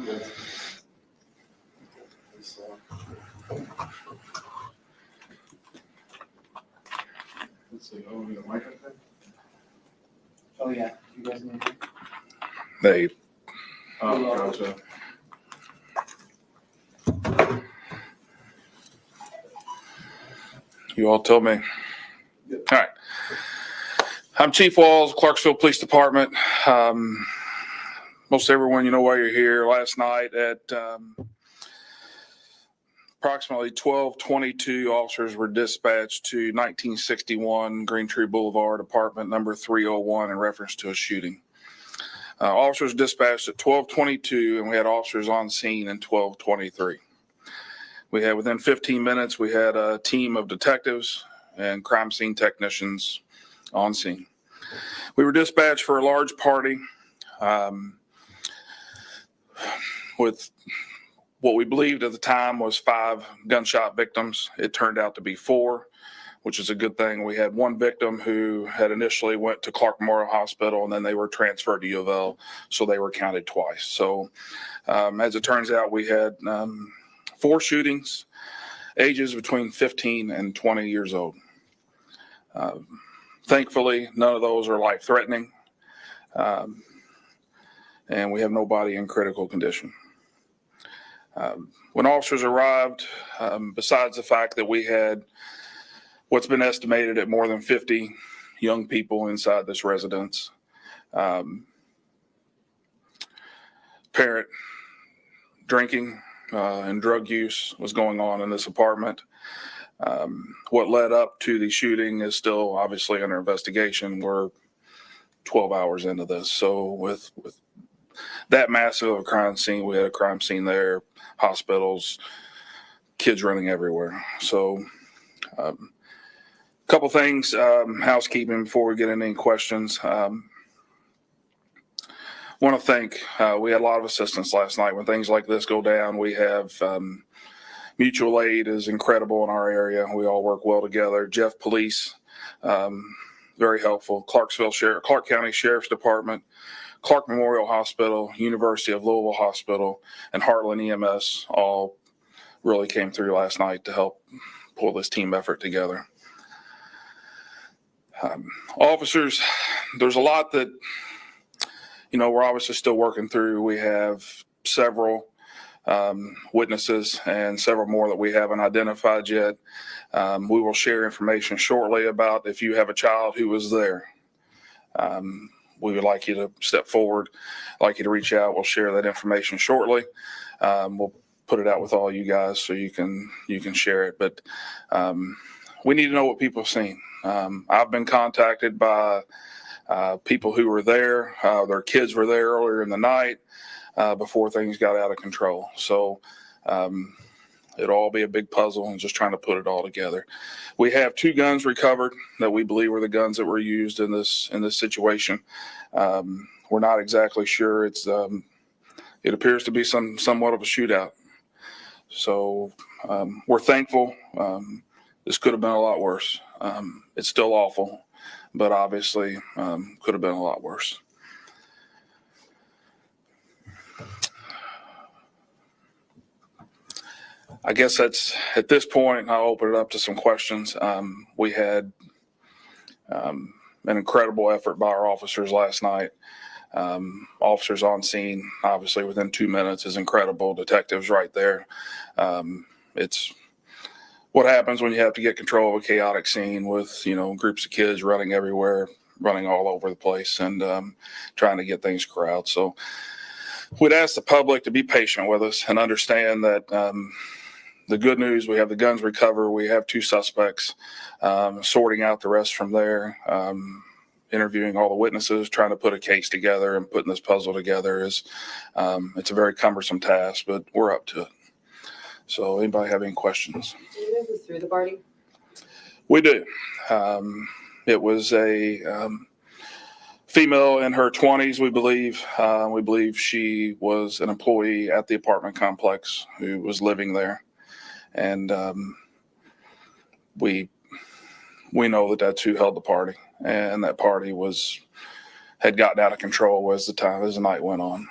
Let's see. Oh, we got a mic up there? Oh, yeah. You guys need to. They, Oh, gotcha. you all told me. All right. I'm Chief Walls, Clarksville Police Department. Most everyone, you know why you're here. Last night at approximately 12:22, officers were dispatched to 1961 Green Tree Boulevard, apartment number 301, in reference to a shooting. Officers dispatched at 12:22, and we had officers on scene in 12:23. We had, within 15 minutes, we had a team of detectives and crime scene technicians on scene. We were dispatched for a large party with what we believed at the time was 5 gunshot victims. It turned out to be 4, which is a good thing. We had 1 victim who had initially went to Clark Memorial Hospital, and then they were transferred to U of L, so they were counted twice. So as it turns out, we had 4 shootings, ages between 15 and 20 years old. Thankfully, none of those are life-threatening, and we have nobody in critical condition. When officers arrived, besides the fact that we had what's been estimated at more than 50 young people inside this residence, apparent drinking and drug use was going on in this apartment. What led up to the shooting is still obviously under investigation. We're 12 hours into this. So with that massive of a crime scene, we had a crime scene there, hospitals, kids running everywhere. So a couple things, housekeeping before we get into any questions. Want to thank, we had a lot of assistance last night. When things like this go down, we have mutual aid is incredible in our area. We all work well together. Jeff Police, very helpful. Clark County Sheriff's Department, Clark Memorial Hospital, University of Louisville Hospital, and Heartland EMS all really came through last night to help pull this team effort together. Officers, there's a lot that, we're obviously still working through. We have several witnesses and several more that we haven't identified yet. We will share information shortly about if you have a child who was there. We would like you to step forward, like you to reach out. We'll share that information shortly. We'll put it out with all you guys so you can share it. But we need to know what people have seen. I've been contacted by people who were there. Their kids were there earlier in the night before things got out of control. So it'll all be a big puzzle and just trying to put it all together. We have 2 guns recovered that we believe were the guns that were used in this situation. We're not exactly sure. It appears to be somewhat of a shootout. So we're thankful. This could have been a lot worse. It's still awful, but obviously could have been a lot worse. I guess that's at this point. I'll open it up to some questions. We had an incredible effort by our officers last night. Officers on scene, obviously within 2 minutes, is incredible. Detectives right there. It's what happens when you have to get control of a chaotic scene with groups of kids running everywhere, running all over the place, and trying to get things corralled. So we'd ask the public to be patient with us and understand that the good news, we have the guns recovered. We have 2 suspects, sorting out the rest from there, interviewing all the witnesses, trying to put a case together and putting this puzzle together is, it's a very cumbersome task, but we're up to it. So anybody have any questions? Do you know who threw the party? We do. It was a female in her 20s, we believe. We believe she was an employee at the apartment complex who was living there. And we know that that's who held the party, and that party had gotten out of control as the night went on.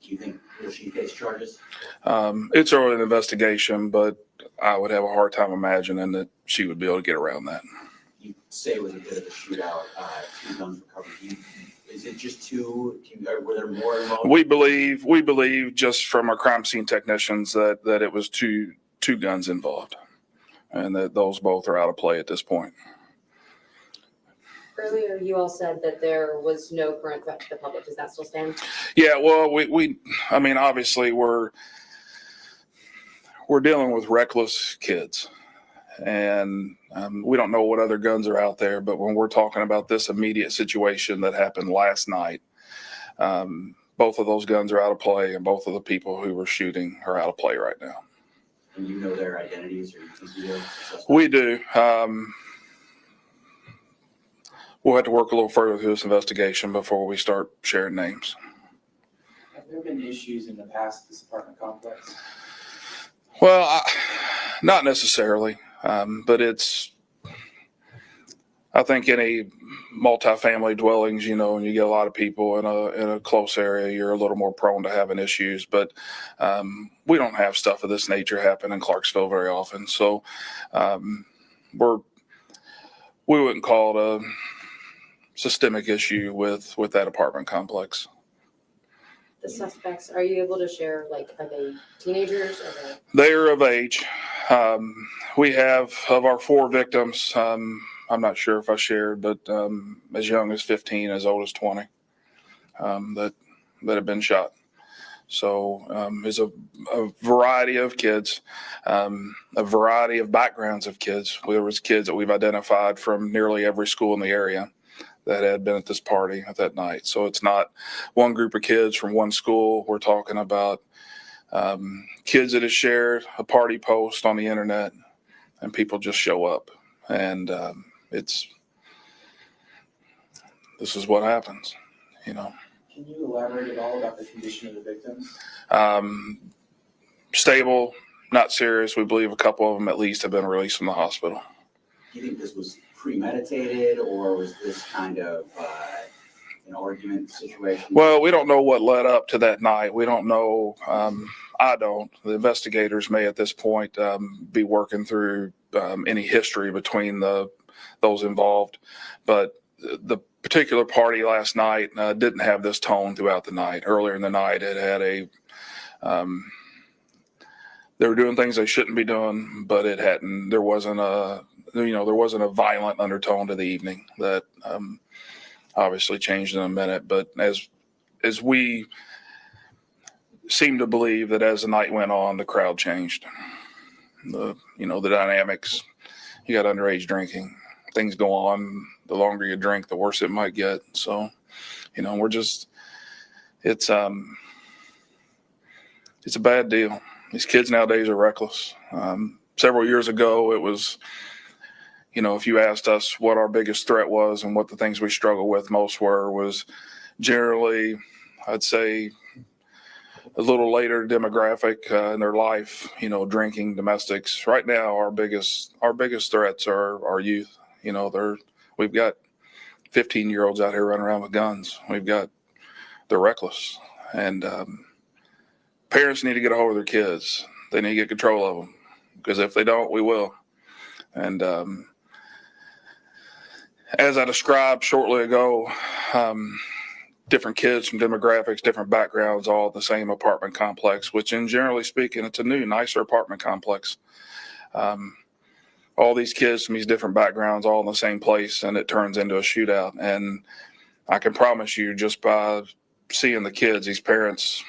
Do you think will she face charges? It's early in the investigation, but I would have a hard time imagining that she would be able to get around that. You say it was a bit of a shootout, 2 guns recovered. Is it just 2? Were there more involved? We believe just from our crime scene technicians that it was two guns involved, and that those both are out of play at this point. Earlier, you all said that there was no current threat to the public. Does that still stand? Yeah, well, I mean, obviously we're dealing with reckless kids, and we don't know what other guns are out there, but when we're talking about this immediate situation that happened last night, both of those guns are out of play, and both of the people who were shooting are out of play right now. And you know their identities, or you think you do? We do. We'll have to work a little further through this investigation before we start sharing names. Have there been issues in the past at this apartment complex? Well, not necessarily, but I think any multifamily dwellings, you know, and you get a lot of people in a close area, you're a little more prone to having issues. But we don't have stuff of this nature happen in Clarksville very often, so we wouldn't call it a systemic issue with that apartment complex. The suspects, are you able to share, like, are they teenagers? They are of age. We have, of our 4 victims, I'm not sure if I shared, but as young as 15, as old as 20, that have been shot. So there's a variety of kids, a variety of backgrounds of kids. There was kids that we've identified from nearly every school in the area that had been at this party at that night. So it's not one group of kids from one school. We're talking about kids that have shared a party post on the internet, and people just show up. And this is what happens, you know. Can you elaborate at all about the condition of the victims? Stable, not serious. We believe a couple of them at least have been released from the hospital. Do you think this was premeditated, or was this kind of an argument situation? Well, we don't know what led up to that night. We don't know. I don't. The investigators may at this point be working through any history between those involved. But the particular party last night didn't have this tone throughout the night. Earlier in the night, it had they were doing things they shouldn't be doing, but it hadn't. There wasn't a violent undertone to the evening that obviously changed in a minute. But as we seem to believe that as the night went on, the crowd changed. The dynamics. You got underage drinking. Things go on. The longer you drink, the worse it might get. So, it's a bad deal. These kids nowadays are reckless. Several years ago, it was, if you asked us what our biggest threat was and what the things we struggle with most was generally, I'd say, a little later demographic in their life, drinking, domestics. Right now, our biggest threats are our youth. We've got 15-year-olds out here running around with guns. They're reckless. And parents need to get a hold of their kids. They need to get control of them, because if they don't, we will. And as I described shortly ago, different kids from demographics, different backgrounds, all at the same apartment complex, which generally speaking, it's a new, nicer apartment complex. All these kids from these different backgrounds, all in the same place, and it turns into a shootout. And I can promise you, just by seeing the kids, these parents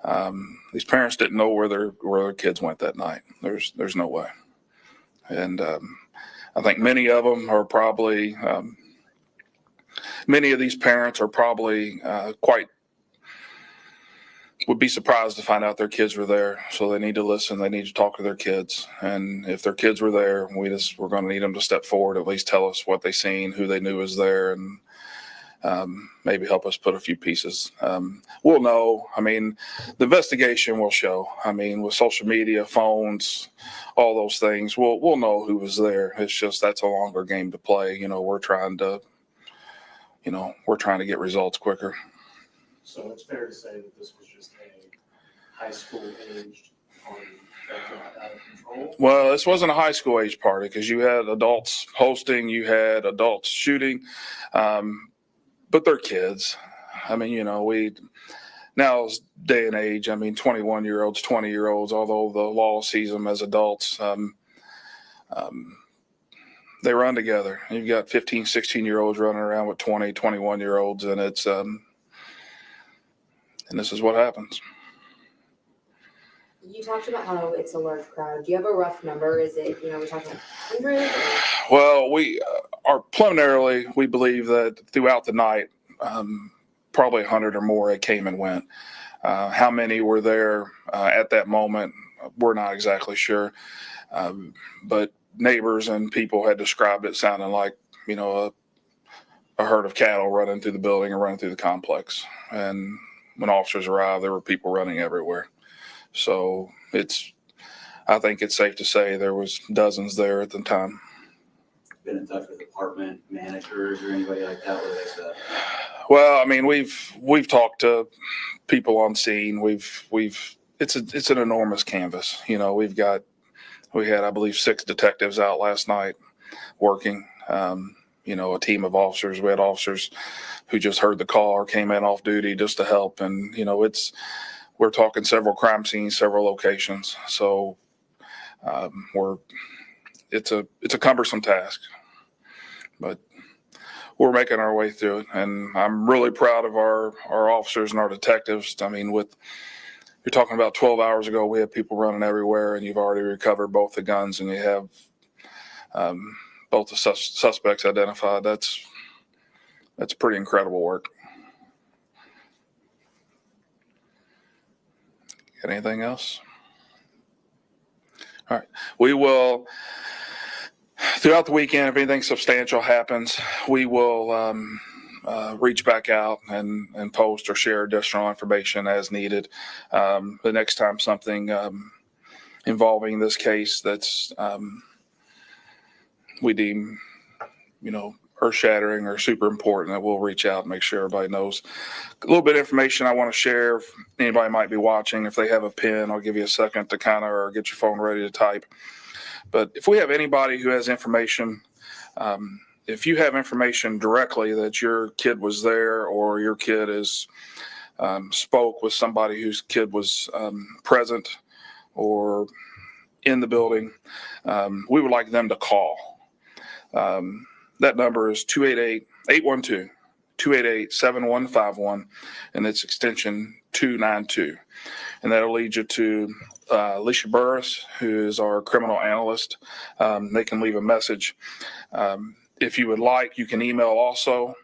didn't know where their kids went that night. There's no way. And I think many of them are probably, many of these parents are probably would be surprised to find out their kids were there. So they need to listen. They need to talk to their kids. And if their kids were there, we're going to need them to step forward, at least tell us what they seen, who they knew was there, and maybe help us put a few pieces. We'll know. I mean, the investigation will show. I mean, with social media, phones, all those things, we'll know who was there. It's just that's a longer game to play. We're trying to get results quicker. So it's fair to say that this was just a high school aged party that got out of control. Well, this wasn't a high school age party because you had adults hosting, you had adults shooting, but they're kids. I mean, now's day and age, 21-year-olds, 20-year-olds, although the law sees them as adults, they run together. You've got 15, 16-year-olds running around with 20, 21-year-olds, and it's, and this is what happens. You talked about how it's a large crowd. Do you have a rough number? Is it, we're talking 100? Well, we are preliminarily, we believe that throughout the night, probably 100 or more, it came and went. How many were there at that moment, we're not exactly sure. But neighbors and people had described it sounding like, a herd of cattle running through the building or running through the complex. And when officers arrived, there were people running everywhere. So I think it's safe to say there was dozens there at the time. Been in touch with department managers or anybody like that? What do they say? Well, we've talked to people on scene. It's an enormous canvas. We had, I believe, 6 detectives out last night working. A team of officers. We had officers who just heard the call or came in off duty just to help. And we're talking several crime scenes, several locations. So it's a cumbersome task, but we're making our way through it. And I'm really proud of our officers and our detectives. You're talking about 12 hours ago, we had people running everywhere, and you've already recovered both the guns, and you have both the suspects identified. That's pretty incredible work. Got anything else? All right. We will, throughout the weekend, if anything substantial happens, we will reach back out and post or share additional information as needed. The next time something involving this case that's we deem, earth-shattering or super important, that we'll reach out and make sure everybody knows. A little bit of information I want to share. If anybody might be watching, if they have a pen, I'll give you a second to or get your phone ready to type. But if we have anybody who has information, if you have information directly that your kid was there or your kid is spoke with somebody whose kid was present or in the building, we would like them to call. That number is 812-7151, and it's extension 292. And that'll lead you to Alicia Burris, who is our criminal analyst. They can leave a message. If you would like, you can email also.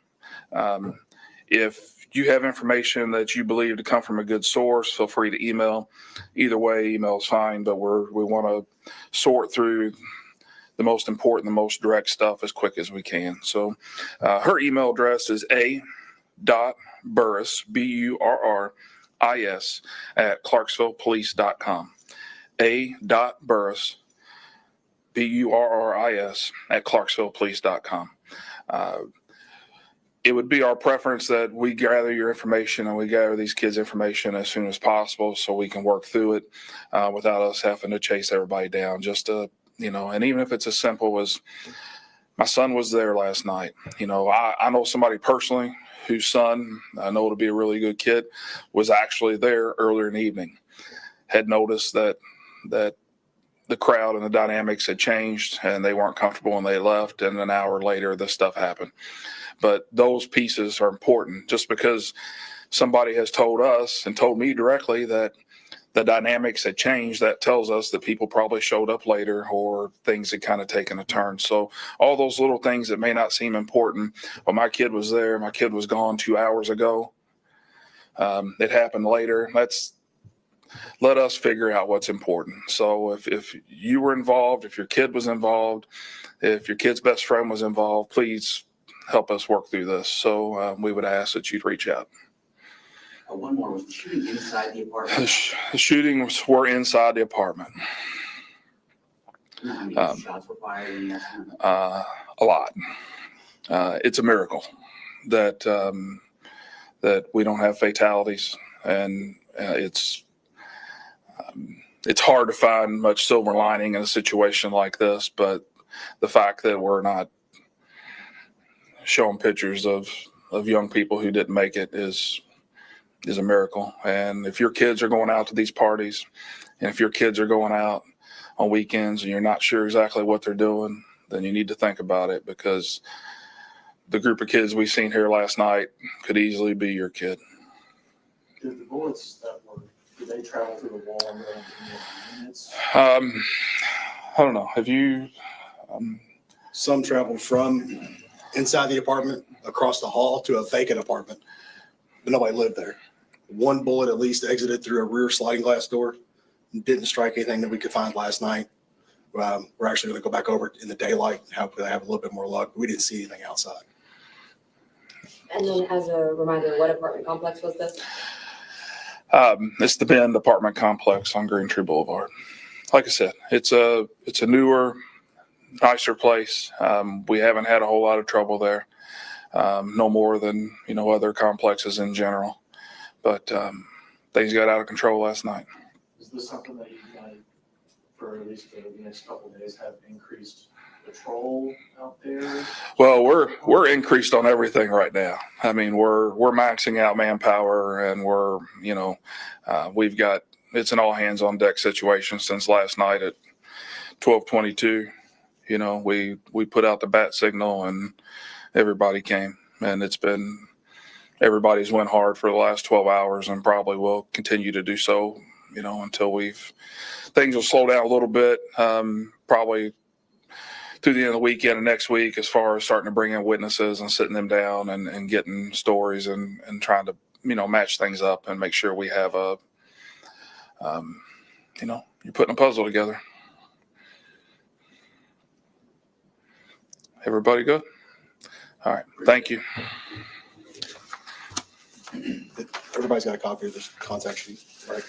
If you have information that you believe to come from a good source, feel free to email. Either way, email is fine, but we want to sort through the most important, the most direct stuff as quick as we can. So her email address is a.burris, BURRIS, at clarksvillepolice.com. a.burris, BURRIS, at clarksvillepolice.com. It would be our preference that we gather your information and we gather these kids' information as soon as possible so we can work through it without us having to chase everybody down. And even if it's as simple as my son was there last night. I know somebody personally whose son, I know to be a really good kid, was actually there earlier in the evening, had noticed that the crowd and the dynamics had changed and they weren't comfortable and they left, and an hour later this stuff happened. But those pieces are important. Just because somebody has told us and told me directly that the dynamics had changed, that tells us that people probably showed up later or things had kind of taken a turn. So all those little things that may not seem important, well, my kid was there, my kid was gone 2 hours ago. It happened later. Let us figure out what's important. So if you were involved, if your kid was involved, if your kid's best friend was involved, please help us work through this. So we would ask that you'd reach out. One more, was the shooting inside the apartment? The shootings were inside the apartment. How many shots were fired in that time? A lot. It's a miracle that that we don't have fatalities, and it's hard to find much silver lining in a situation like this, but the fact that we're not showing pictures of young people who didn't make it is a miracle. And if your kids are going out to these parties, and if your kids are going out on weekends and you're not sure exactly what they're doing, then you need to think about it, because the group of kids we seen here last night could easily be your kid. Did the bullets that were, did they travel through the wall and go into the units? I don't know. Have you? Some traveled from inside the apartment across the hall to a vacant apartment, but nobody lived there. One bullet at least exited through a rear sliding glass door. Didn't strike anything that we could find last night. We're actually going to go back over in the daylight and hopefully have a little bit more luck. We didn't see anything outside. And then as a reminder, what apartment complex was this? It's the Bend apartment complex on Green Tree Boulevard. Like I said, it's a newer, nicer place. We haven't had a whole lot of trouble there. No more than, other complexes in general. But things got out of control last night. Is this something that you might, for at least the next couple of days, have increased patrol out there? Well, we're increased on everything right now. I mean, we're maxing out manpower, and we've got, it's an all hands on deck situation since last night at 12:22. We put out the bat signal and everybody came, and everybody's went hard for the last 12 hours and probably will continue to do so, until things will slow down a little bit, probably through the end of the weekend and next week, as far as starting to bring in witnesses and sitting them down and getting stories and trying to, match things up and make sure we have you're putting a puzzle together. Everybody good? All right. Thank you. Everybody's got a copy of this contact sheet, right?